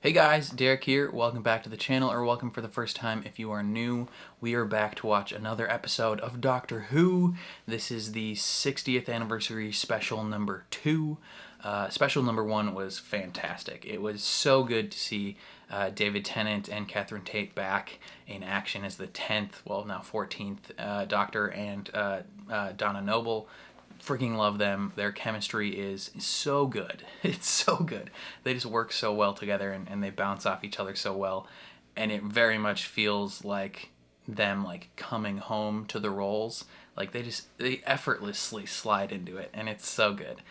Hey guys, Derek here. Welcome back to the channel, or welcome for the first time if you are new. We are back to watch another episode of Doctor Who. This is the 60th anniversary special number 2. Special number 1 was fantastic. It was so good to see David Tennant and Catherine Tate back in action as the 10th, well now 14th Doctor, and Donna Noble. Freaking love them. Their chemistry is so good. It's so good. They just work so well together, and they bounce off each other so well. And it very much feels like them like coming home to the roles. Like they effortlessly slide into it, and it's so good.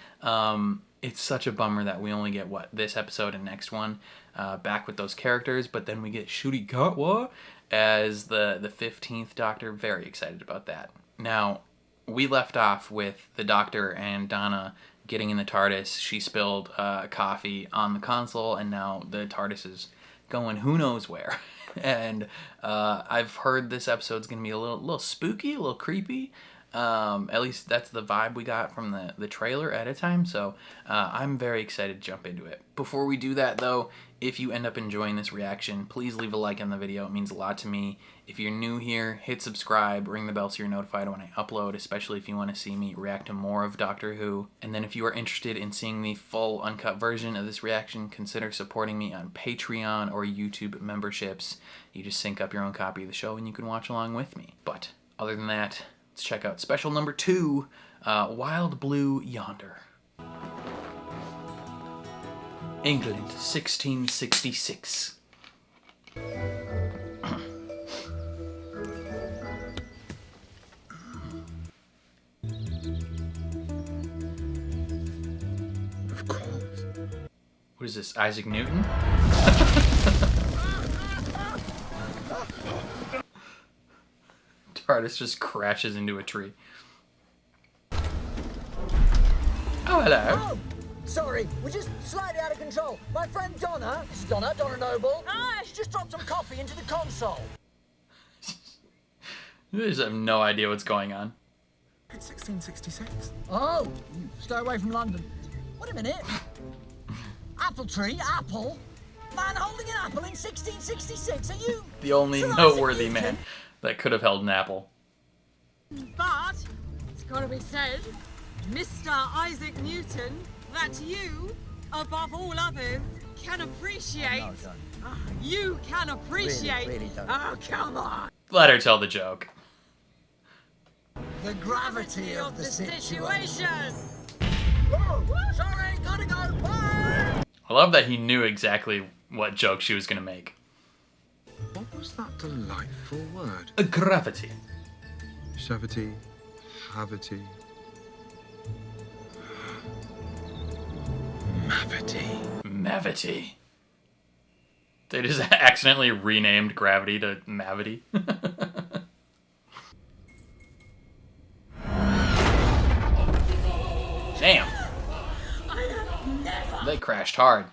It's such a bummer that we only get this episode and next one back with those characters, but then we get Ncuti Gatwa as the 15th Doctor. Very excited about that. Now, we left off with the Doctor and Donna getting in the TARDIS. She spilled coffee on the console, and now the TARDIS is going who knows where. And I've heard this episode's going to be a little spooky, a little creepy. At least that's the vibe we got from the trailer at a time. So I'm very excited to jump into it. Before we do that, though, if you end up enjoying this reaction, please leave a like on the video. It means a lot to me. If you're new here, hit subscribe, ring the bell so you're notified when I upload, especially if you want to see me react to more of Doctor Who. And then if you are interested in seeing the full uncut version of this reaction, consider supporting me on Patreon or YouTube memberships. You just sync up your own copy of the show and you can watch along with me. But other than that, let's check out special number 2, Wild Blue Yonder. England, 1666. Of course. What is this, Isaac Newton? TARDIS just crashes into a tree. Oh, hello. Oh, sorry, we're just slightly out of control. My friend Donna, this is Donna Noble. She just dropped some coffee into the console. You just have no idea what's going on. It's 1666. Oh, stay away from London. Wait a minute. Apple tree, apple? Man holding an apple in 1666, are you? The only Sir Isaac noteworthy Newton? man that could have held an apple. But it's got to be said, Mr. Isaac Newton, that you, above all others, can appreciate. No, don't. You can appreciate. Really don't. Oh, come on. Let her tell the joke. The gravity of the situation. Whoa, sorry, gotta go. Bye. I love that he knew exactly what joke she was going to make. What was that delightful word? A gravity. Shavity, havity, mavity. Mavity. They just accidentally renamed gravity to Mavity. Damn. They crashed hard.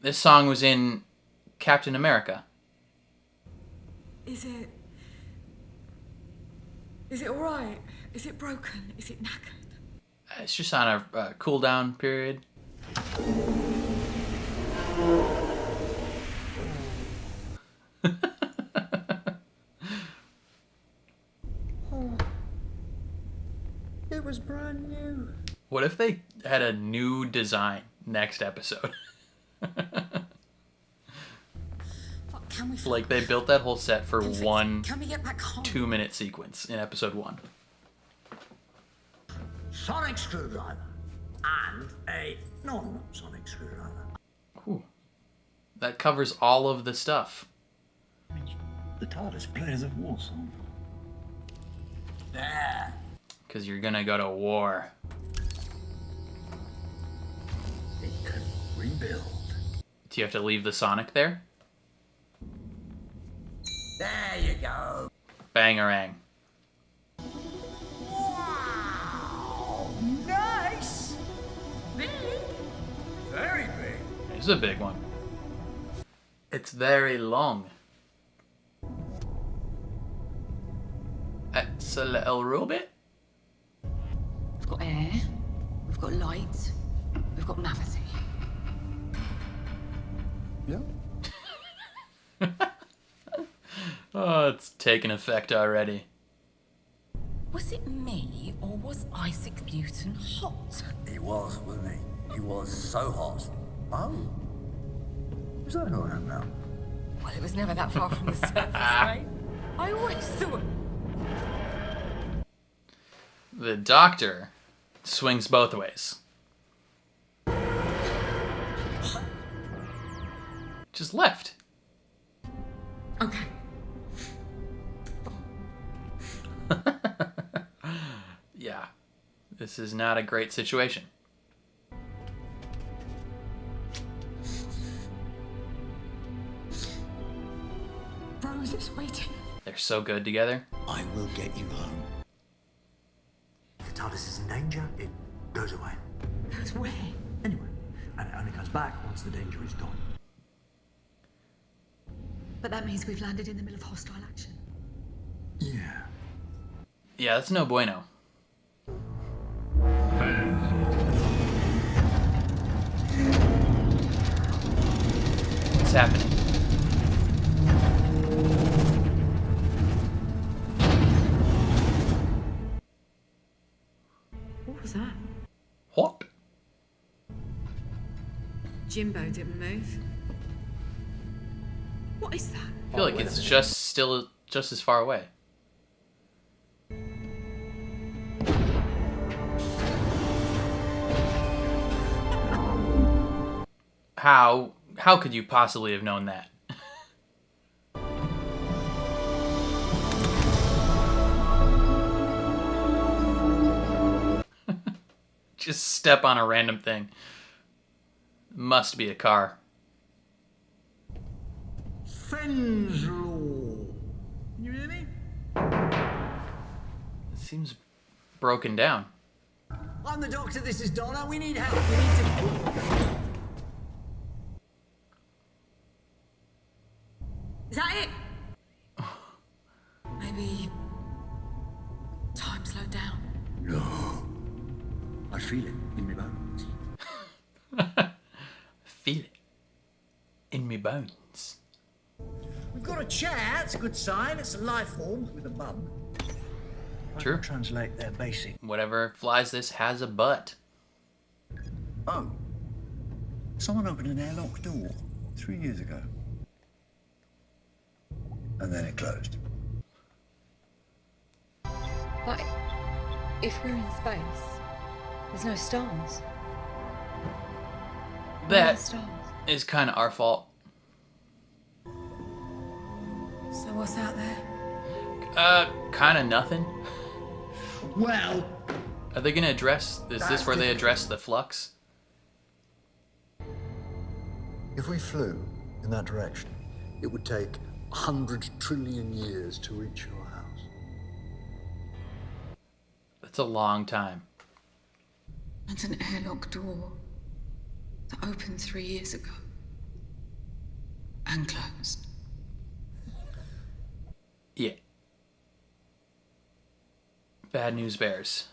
This song was in Captain America. Is it all right? Is it broken? Is it knackered? It's just on a cooldown period. It was brand new. What if they had a new design next episode? Can we? Like they built that whole set for one Can we get back home? 2-minute sequence in episode 1. Sonic screwdriver. And a non-sonic screwdriver. Ooh. That covers all of the stuff. The TARDIS plays a war song. There. Because you're gonna go to war. It can rebuild. Do you have to leave the Sonic there? There you go. Bangarang. Wow. Nice. Big. Very big. It's a big one. It's very long. It's a little robot. We've got air, we've got light, we've got gravity. Yeah. Oh, it's taking effect already. Was it me, or was Isaac Newton hot? He was, wasn't he? He was so hot. Oh. Is that who I am now? Well, it was never that far from the surface, right? I always thought... The doctor swings both ways. Just left. Okay. Yeah. This is not a great situation. Rose is waiting. They're so good together. I will get you home. If the TARDIS is in danger, it goes away. Goes where? Anyway, and it only comes back once the danger is gone. But that means we've landed in the middle of hostile action. Yeah. Yeah, that's no bueno. What's happening? What was that? What? Jimbo didn't move. What is that? I feel like it's just as far away. How could you possibly have known that? Just step on a random thing. Must be a car. Fenslaw. You hear me? It seems broken down. I'm the doctor, this is Donna. We need help. We need to... Is that it? Maybe... time slowed down. No. I feel it in my bones. Feel it in me bones. We've got a chair. It's a good sign. It's a life form with a bum. True. Translate their basic. Whatever flies this has a butt. Oh. Someone opened an airlock door 3 years ago. And then it closed. But if we're in space, there's no stars. Where are the That stars? is kind of our fault. So what's out there? Kind of nothing. Well, Are they gonna address? Is this where they address the flux? If we flew in that direction, it would take 100 trillion years to reach your house. That's a long time. That's an airlock door that opened 3 years ago. And closed. Yeah. Bad news bears.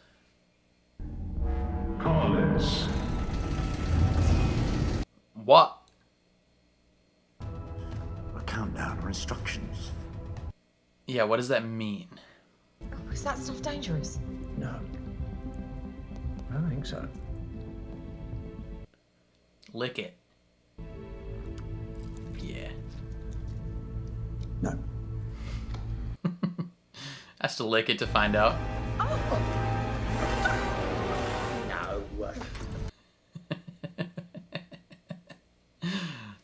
Collins. What? A countdown or instructions. Yeah, what does that mean? Is that stuff dangerous? No. I don't think so. Lick it. Yeah. No. Has to lick it to find out.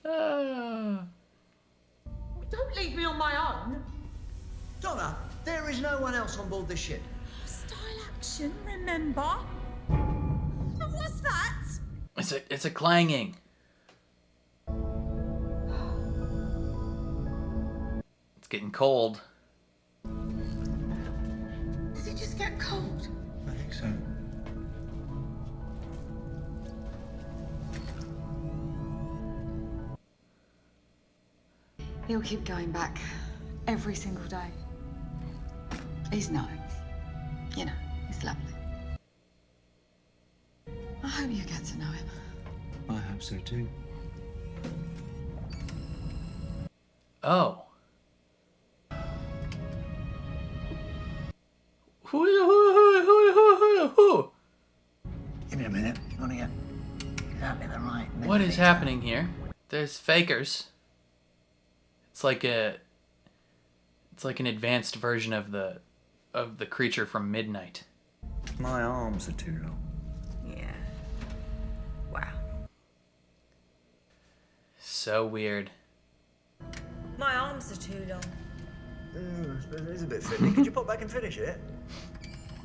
no. Don't leave me on my own. Donna, there is no one else on board this ship. Style action, remember? And what's that? It's a clanging. It's getting cold. Did it just get cold? I think so. He'll keep going back every single day. He's nice. You know, he's lovely. I hope you get to know him. I hope so too. Oh. Who? Give me a minute. Want to get exactly the right. What is happening here? There's fakers. It's like an advanced version of the creature from Midnight. My arms are too long. Yeah. Wow. So weird. My arms are too long. I suppose it is a bit fiddly. Could you pop back and finish it?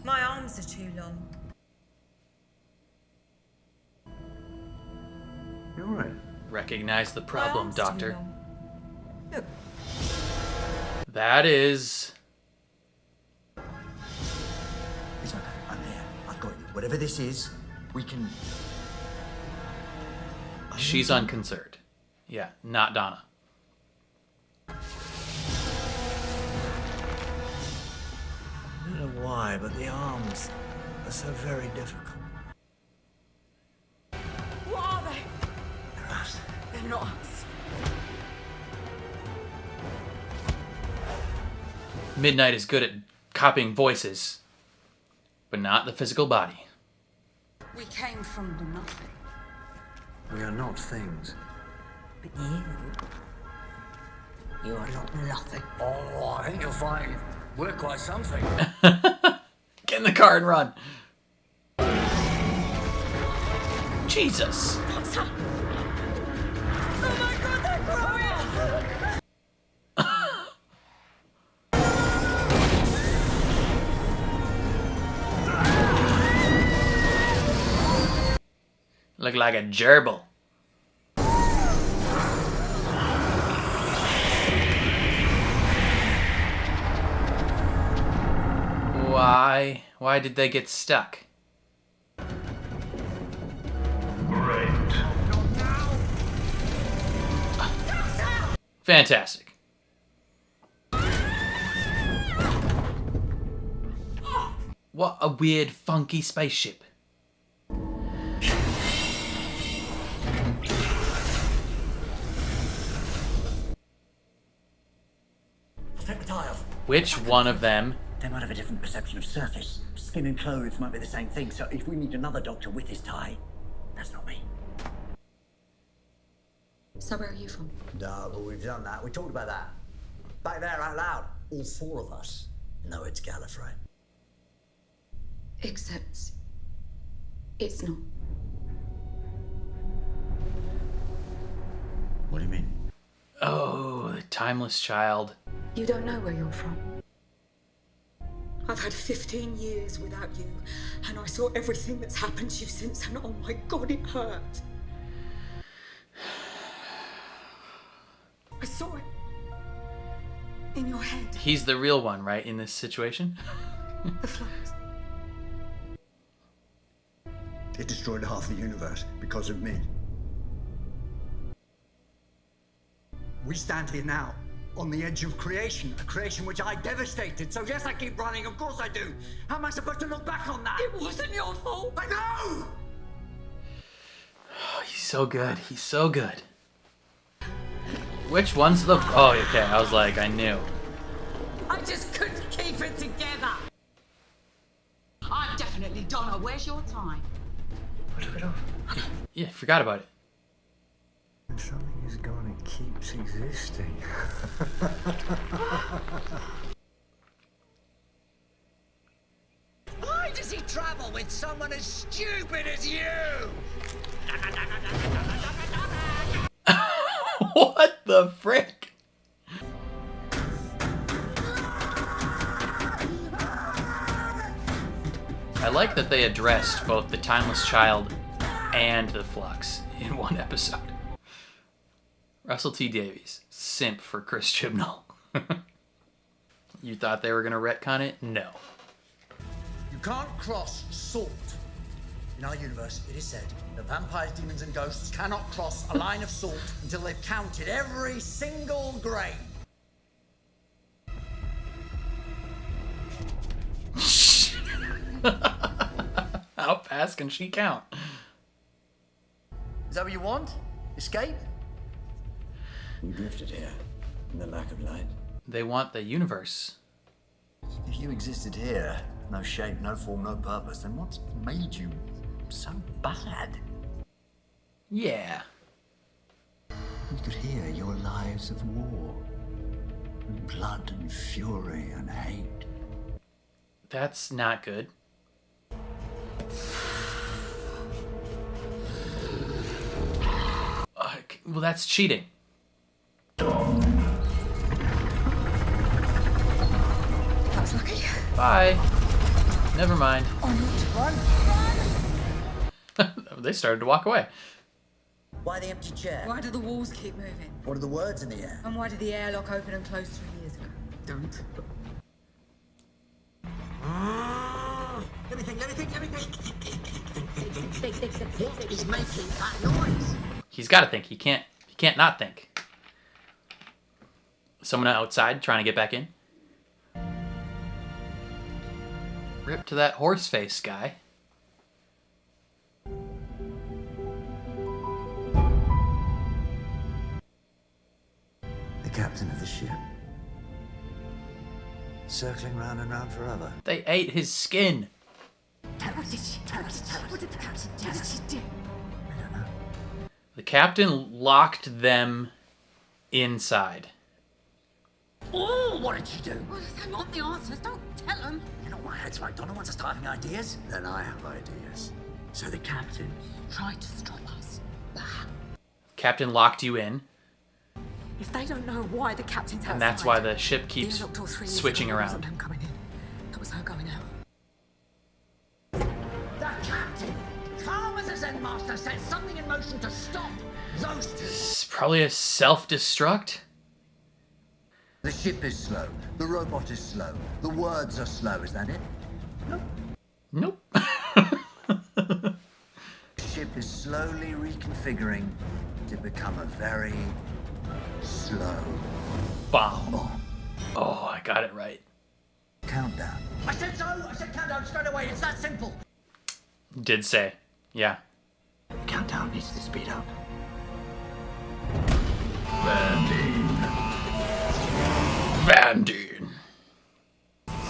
My arms are too long. You're right. Recognize the My problem, arms too Doctor. long. Look, That is... It's okay. I'm here. I've got you. Whatever this is, we can... She's unconcerned. Yeah, not Donna. I don't know why, but the arms are so very difficult. what are they? They're us. They're not us. Midnight is good at copying voices, but not the physical body. We came from the nothing. We are not things. But you are not nothing. Oh, I think you'll find we're quite something. Get in the car and run. Jesus. Oh my god, they're growing! Look like a gerbil. Why did they get stuck? Fantastic. What a weird, funky spaceship. Take the tiles. Which one of them? They might have a different perception of surface. Skin and clothes might be the same thing, so if we need another doctor with his tie, that's not me. So where are you from? No, but we've done that. We talked about that. Back there out loud. All four of us know it's Gallifrey. Except it's not. What do you mean? Oh, the timeless child. You don't know where you're from. I've had 15 years without you, and I saw everything that's happened to you since, and oh my god, it hurt. I saw it. In your head. He's the real one, right, in this situation? The flux. It destroyed half the universe because of me. We stand here now, on the edge of creation, a creation which I devastated. So yes, I keep running, of course I do. How am I supposed to look back on that? It wasn't your fault. I know! Oh, he's so good. He's so good. Which one's the... Oh, okay. I was like, I knew. I just couldn't keep it together. I'm definitely Donna. Where's your time? I took it off. Yeah, forgot about it. When something is gone, it keeps existing. Why does he travel with someone as stupid as you? What the frick? I like that they addressed both the Timeless Child and the Flux in one episode. Russell T. Davies, simp for Chris Chibnall. You thought they were gonna retcon it? No. You can't cross salt. In our universe, it is said that vampires, demons, and ghosts cannot cross a line of salt until they've counted every single grain. How fast can she count? Is that what you want? Escape? We drifted here in the lack of light. They want the universe. If you existed here, no shape, no form, no purpose, then what's made you so bad? Yeah. We could hear your lives of war, and blood and fury and hate. That's not good. Well, that's cheating. That's lucky. Bye. Never mind. Run! They started to walk away. Why the empty chair? Why do the walls keep moving? What are the words in the air? And why did the airlock open and close 3 years ago? Don't. Let me think. What is making that noise? He's got to think. He can't not think. Someone outside trying to get back in. Rip to that horse face guy. The captain of the ship. Circling round and round forever. They ate his skin. What did she do? What did the captain do? What did she do? I don't know. The captain locked them inside. Oh, what did you do? Well, if they want the answers, don't tell them. You know, my head's right. Don't know what's starting ideas. Then I have ideas. So the captain. Try to stop us. Captain locked you in, If they don't know why the captain's outside, and that's why the ship the keeps airlock door 3 years switching ago around. wasn't them coming in. That was her going out. The captain, calm as a Zen master, set something in motion to stop those two. It's probably a self-destruct. The ship is slow. The robot is slow. The words are slow. Is that it? Nope. The ship is slowly reconfiguring to become a very slow Bomb. Oh, I got it right. countdown. I said so. I said countdown straight away. It's that simple. Did say. Yeah. Countdown needs to speed up. Van Dien.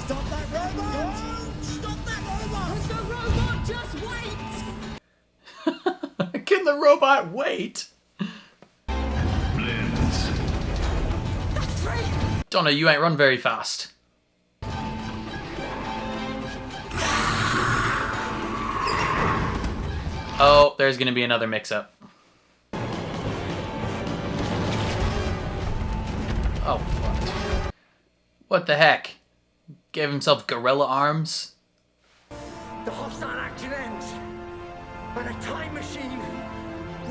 Stop that robot! Stop that robot! The robot just wait! Can the robot wait? Donna, you ain't run very fast. Oh, there's gonna be another mix-up. Oh, what? What the heck? Gave himself gorilla arms? The hostile action ends, but a time machine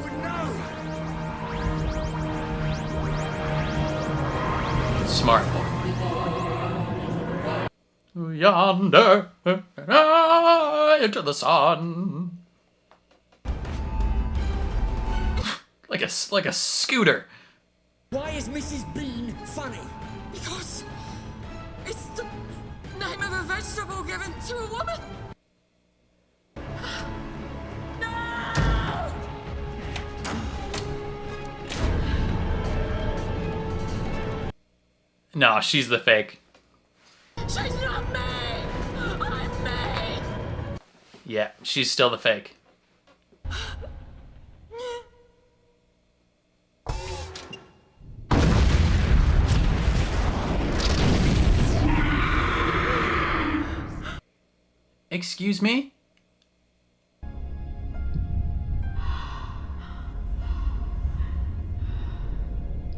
would know. Smart. Yonder, into the sun. like a scooter. Why is Mrs. Bean funny? Because it's the name of a vegetable given to a woman. No! No, she's the fake. She's not me! I'm me! Yeah, she's still the fake. Excuse me?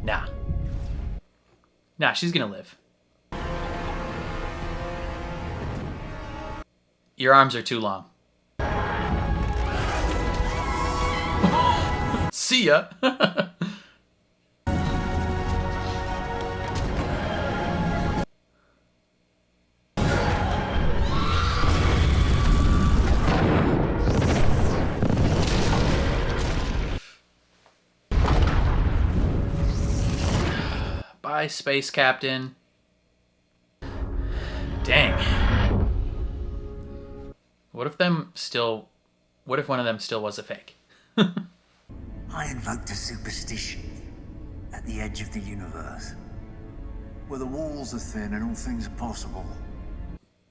Nah. Nah, she's gonna live. Your arms are too long. See ya! Bye, Space Captain. Dang. What if one of them still was a fake? I invoked a superstition at the edge of the universe, where the walls are thin and all things are possible.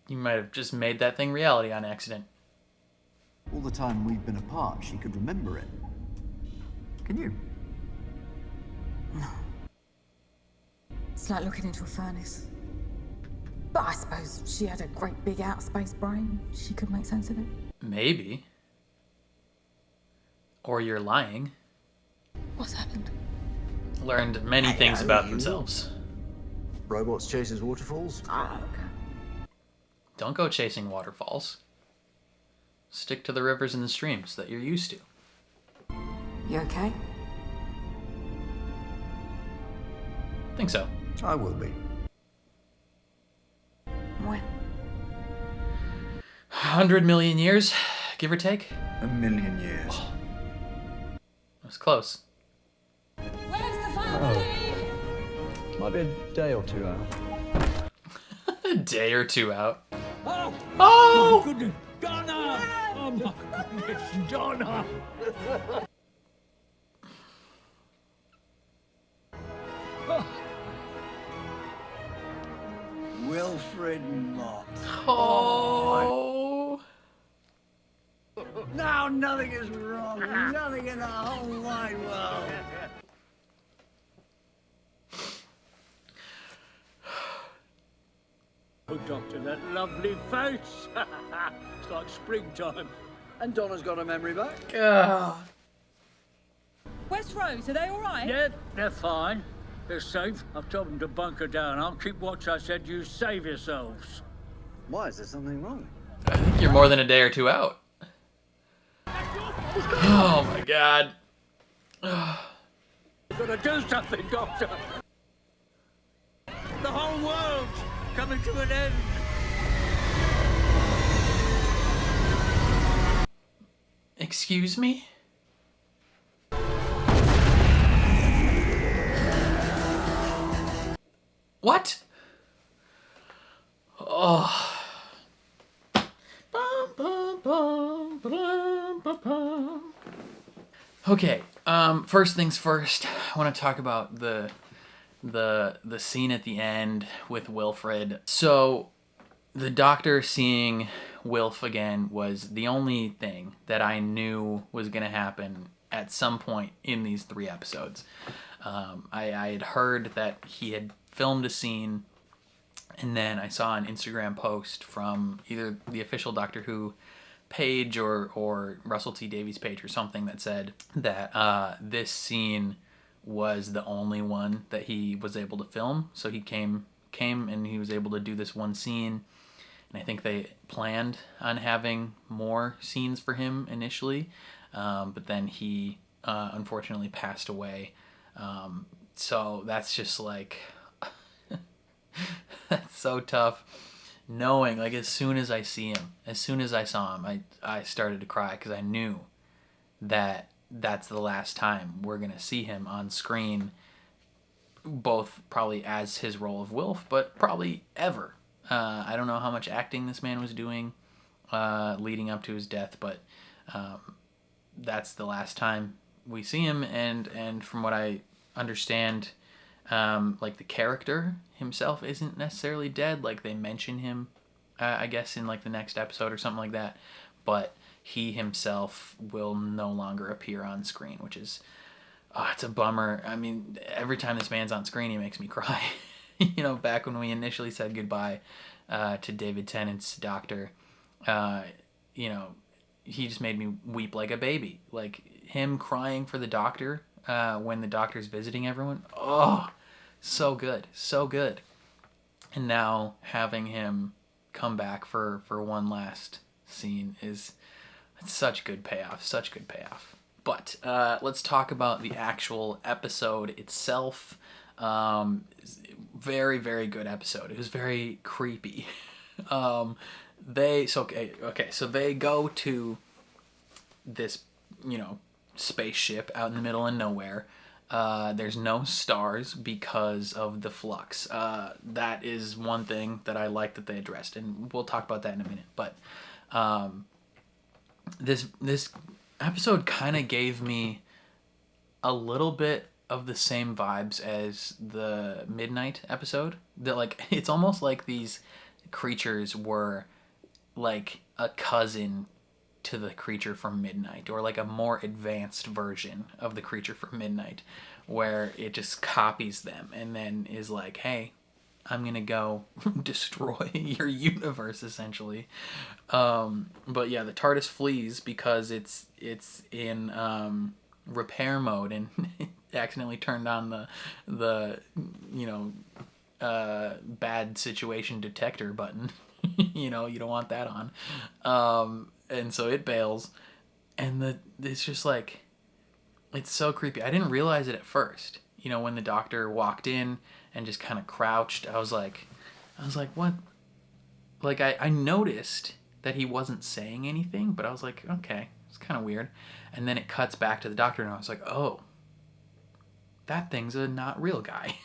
You might have just made that thing reality on accident. All the time we've been apart, she could remember it. Can you? It's like looking into a furnace. But I suppose she had a great big outer space brain. She could make sense of it. Maybe. Or you're lying. What's happened? Learned many things about themselves. Robots chases waterfalls? Ah, okay. Don't go chasing waterfalls. Stick to the rivers and the streams that you're used to. You okay? Think so. I will be. When? 100 million years, give or take. 1,000,000 years. Oh. That was close. Where's the family? Might be a day or two out. A day or two out. Oh! Oh! My goodness, Donna! Oh my goodness, Donna! Wilfred Mott. Oh! Now nothing is wrong. Nothing in the whole wide world. Oh, Doctor, that lovely face. It's like springtime. And Donna's got her memory back. West Rose, are they all right? Yeah, they're fine. They're safe. I've told them to bunker down. I'll keep watch. I said you save yourselves. Why? Is there something wrong? I think you're more than a day or two out. Oh my god. You've got to do something, Doctor. The whole world's coming to an end. Excuse me? What? Oh. Okay, first things first, I want to talk about the scene at the end with Wilfred. So, the doctor seeing Wilf again was the only thing that I knew was going to happen at some point in these 3 episodes. I had heard that he had filmed a scene, and then I saw an Instagram post from either the official Doctor Who page or Russell T Davies page or something that said that this scene was the only one that he was able to film. So he came and he was able to do this one scene, and I think they planned on having more scenes for him initially, but then he unfortunately passed away. So that's just like that's so tough. Knowing, like, as soon as I saw him, I started to cry because I knew that that's the last time we're going to see him on screen, both probably as his role of Wilf, but probably ever. I don't know how much acting this man was doing leading up to his death, but that's the last time we see him, and from what I understand, like, the character himself isn't necessarily dead. Like, they mention him, I guess, in like the next episode or something like that, but he himself will no longer appear on screen, which is it's a bummer. I mean, every time this man's on screen, he makes me cry. You know, back when we initially said goodbye to David Tennant's Doctor, you know, he just made me weep like a baby. Like, him crying for the Doctor when the Doctor's visiting everyone. Oh, so good, so good. And now having him come back for one last scene is such good payoff, such good payoff. But let's talk about the actual episode itself. Very, very good episode. It was very creepy. So they go to this, you know, spaceship out in the middle of nowhere. There's no stars because of the flux. That is one thing that I like that they addressed, and we'll talk about that in a minute. But this episode kind of gave me a little bit of the same vibes as the Midnight episode. That, like, it's almost like these creatures were like a cousin to the creature from Midnight, or like a more advanced version of the creature from Midnight, where it just copies them and then is like, hey, I'm gonna go destroy your universe, essentially. But yeah, the TARDIS flees because it's in repair mode, and accidentally turned on the bad situation detector button. You don't want that on. And so it bails, and it's just like, it's so creepy. I didn't realize it at first. When the doctor walked in and just kind of crouched, I was like, what? Like, I noticed that he wasn't saying anything, but I was like, okay, it's kind of weird. And then it cuts back to the doctor, and I was like, oh, that thing's a not real guy.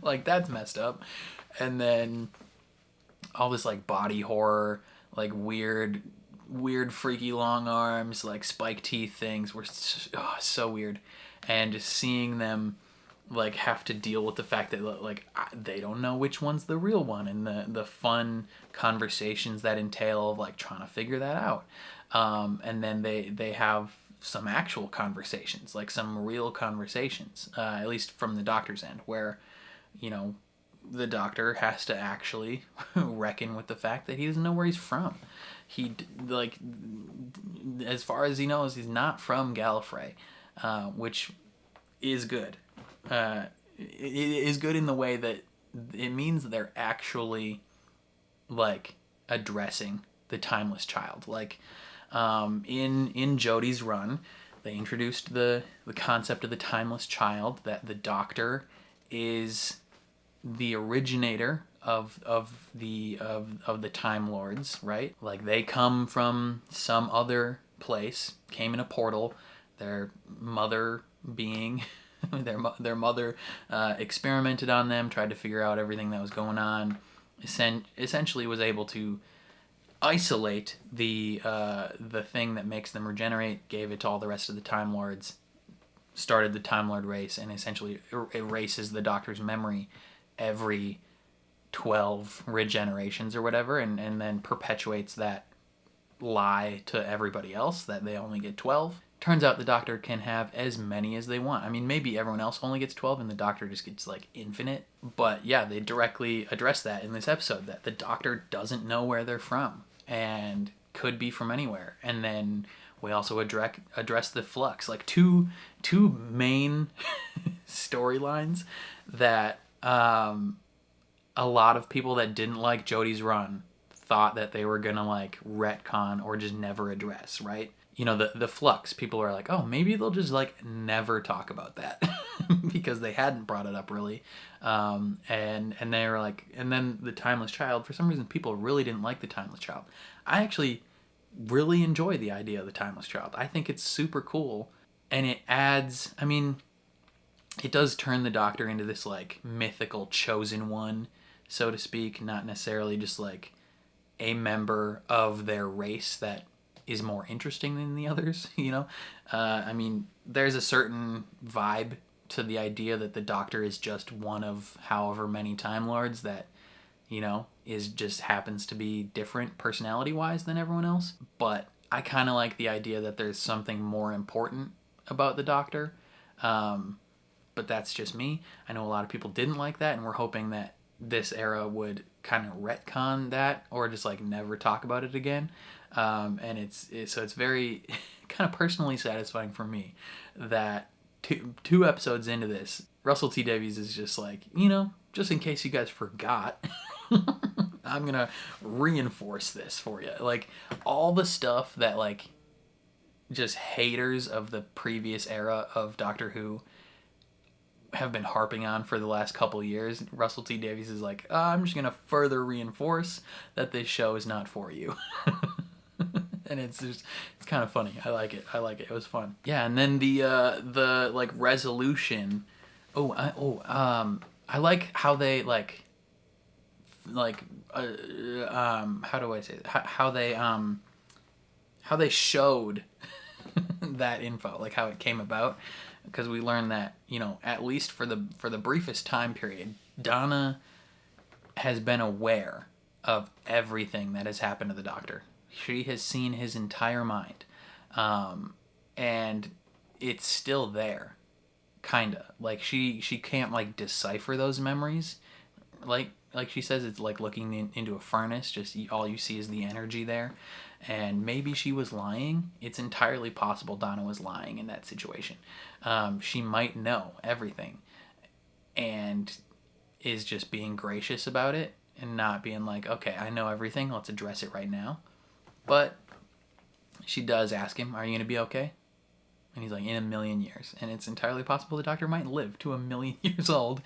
Like, that's messed up. And then all this, like, body horror, like, weird freaky long arms, like spike teeth things were so weird. And just seeing them like have to deal with the fact that like they don't know which one's the real one, and the fun conversations that entail of like trying to figure that out. And then they have some actual conversations, like some real conversations, at least from the doctor's end, where the doctor has to actually reckon with the fact that he doesn't know where he's from. He, like, as far as he knows, he's not from Gallifrey, which is good. It is good in the way that it means they're actually, like, addressing the timeless child. Like, in Jodie's run, they introduced the concept of the timeless child, that the doctor is the originator of the Time Lords, right? Like, they come from some other place, came in a portal, their mother being their mother experimented on them, tried to figure out everything that was going on, essentially was able to isolate the thing that makes them regenerate, gave it to all the rest of the Time Lords, started the Time Lord race, and essentially erases the Doctor's memory every 12 regenerations or whatever, and then perpetuates that lie to everybody else that they only get 12. Turns out the Doctor can have as many as they want. I mean, maybe everyone else only gets 12 and the Doctor just gets like infinite. But yeah, they directly address that in this episode, that the Doctor doesn't know where they're from and could be from anywhere. And then we also address the flux, like two main storylines that a lot of people that didn't like Jodie's run thought that they were gonna like retcon or just never address, right? The flux, people are like, oh, maybe they'll just like never talk about that because they hadn't brought it up really. And they were like, and then the Timeless Child, for some reason people really didn't like the Timeless Child. I actually really enjoy the idea of the Timeless Child. I think it's super cool, and it adds, I mean, it does turn the Doctor into this like mythical chosen one, so to speak, not necessarily just like a member of their race that is more interesting than the others, I mean, there's a certain vibe to the idea that the Doctor is just one of however many Time Lords that, is just happens to be different personality-wise than everyone else. But I kind of like the idea that there's something more important about the Doctor. But that's just me. I know a lot of people didn't like that, and we're hoping that this era would kind of retcon that or just like never talk about it again. And it's very kind of personally satisfying for me that two episodes into this, Russell T Davies is just like, just in case you guys forgot, I'm gonna reinforce this for you. Like, all the stuff that like just haters of the previous era of Doctor Who have been harping on for the last couple years, Russell T Davies is like, I'm just gonna further reinforce that this show is not for you. And it's kind of funny. I like it. It was fun. Yeah, and then the like resolution. I like how they how do I say it? How they showed that info, like how it came about. because we learned that, you know, at least for the briefest time period, Donna has been aware of everything that has happened to the Doctor. She has seen his entire mind, and it's still there, kinda. Like she can't like decipher those memories, like she says, it's like looking into a furnace. Just all you see is the energy there, and maybe she was lying. It's entirely possible Donna was lying in that situation. She might know everything, and is just being gracious about it and not being like, okay, I know everything, let's address it right now. But she does ask him, are you gonna be okay? And he's like, in a million years. And it's entirely possible the Doctor might live to 1,000,000 years old,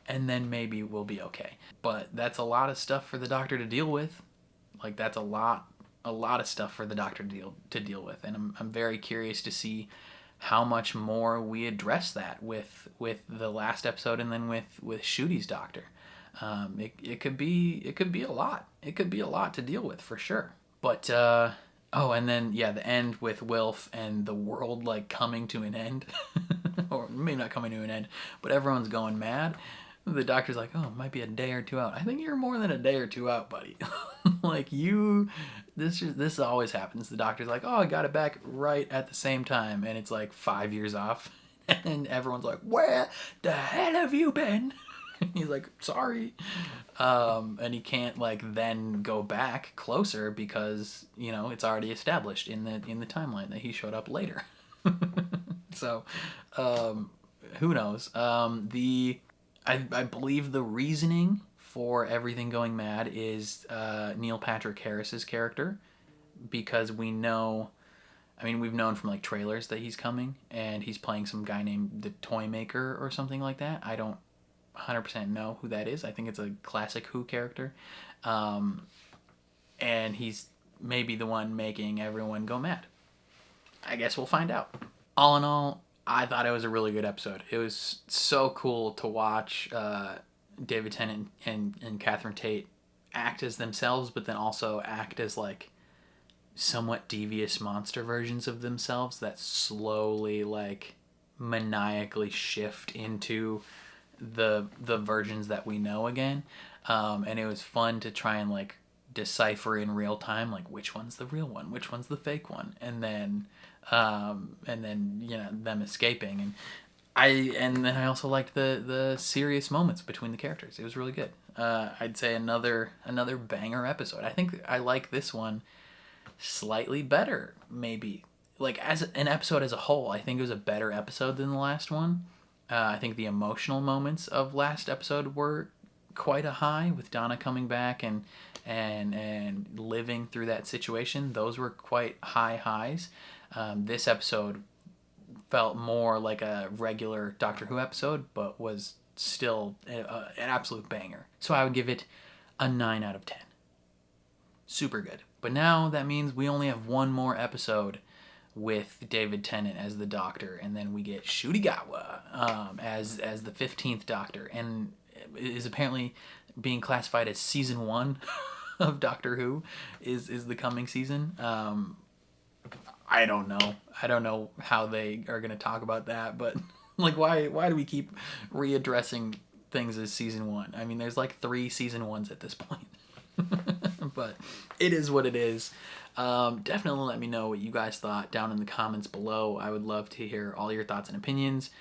and then maybe we'll be okay. But that's a lot of stuff for the Doctor to deal with. Like, that's a lot of stuff for the Doctor to deal with. And I'm very curious to see how much more we address that with the last episode, and then with Shooty's Doctor. It could be a lot. It could be a lot to deal with for sure. But and then the end with Wilf and the world like coming to an end, or maybe not coming to an end, but everyone's going mad. The Doctor's like, oh, it might be a day or two out. I think you're more than a day or two out, buddy. Like this always happens. The Doctor's like, oh, I got it back right at the same time, and it's like 5 years off, and everyone's like, where the hell have you been? He's like, sorry. And he can't like then go back closer because, you know, it's already established in the timeline that he showed up later. So who knows? I believe the reasoning for everything going mad is Neil Patrick Harris's character, because we know, I mean, we've known from like trailers that he's coming, and he's playing some guy named the Toy Maker or something like that. I don't 100% know who that is. I think it's a classic Who character, and he's maybe the one making everyone go mad. I guess we'll find out. All in all, I thought it was a really good episode. It was so cool to watch David Tennant and Catherine Tate act as themselves, but then also act as like somewhat devious monster versions of themselves that slowly like maniacally shift into the versions that we know again. And it was fun to try and like decipher in real time, like which one's the real one, which one's the fake one, and then you know, them escaping. And then I also liked the serious moments between the characters. It was really good. I'd say another banger episode. I think I like this one slightly better, maybe. Like as an episode as a whole, I think it was a better episode than the last one. I think the emotional moments of last episode were quite a high, with Donna coming back and living through that situation. Those were quite high highs. This episode felt more like a regular Doctor Who episode, but was still an absolute banger. So I would give it a 9 out of 10. Super good. But now that means we only have one more episode with David Tennant as the Doctor, and then we get Shutigawa as the 15th Doctor, and is apparently being classified as season 1 of Doctor Who is the coming season. I don't know how they are going to talk about that, but like why do we keep readdressing things as season 1? I mean, there's like 3 season 1s at this point. But it is what it is. Definitely let me know what you guys thought down in the comments below. I would love to hear all your thoughts and opinions.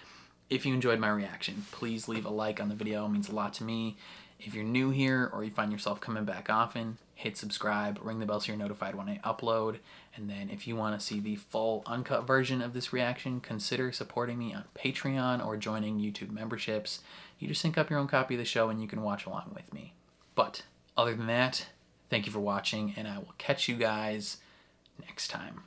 If you enjoyed my reaction, please leave a like on the video. It means a lot to me. If you're new here or you find yourself coming back often, hit subscribe, ring the bell so you're notified when I upload. And then if you want to see the full uncut version of this reaction, consider supporting me on Patreon or joining YouTube memberships. You just sync up your own copy of the show and you can watch along with me. But other than that, thank you for watching, and I will catch you guys next time.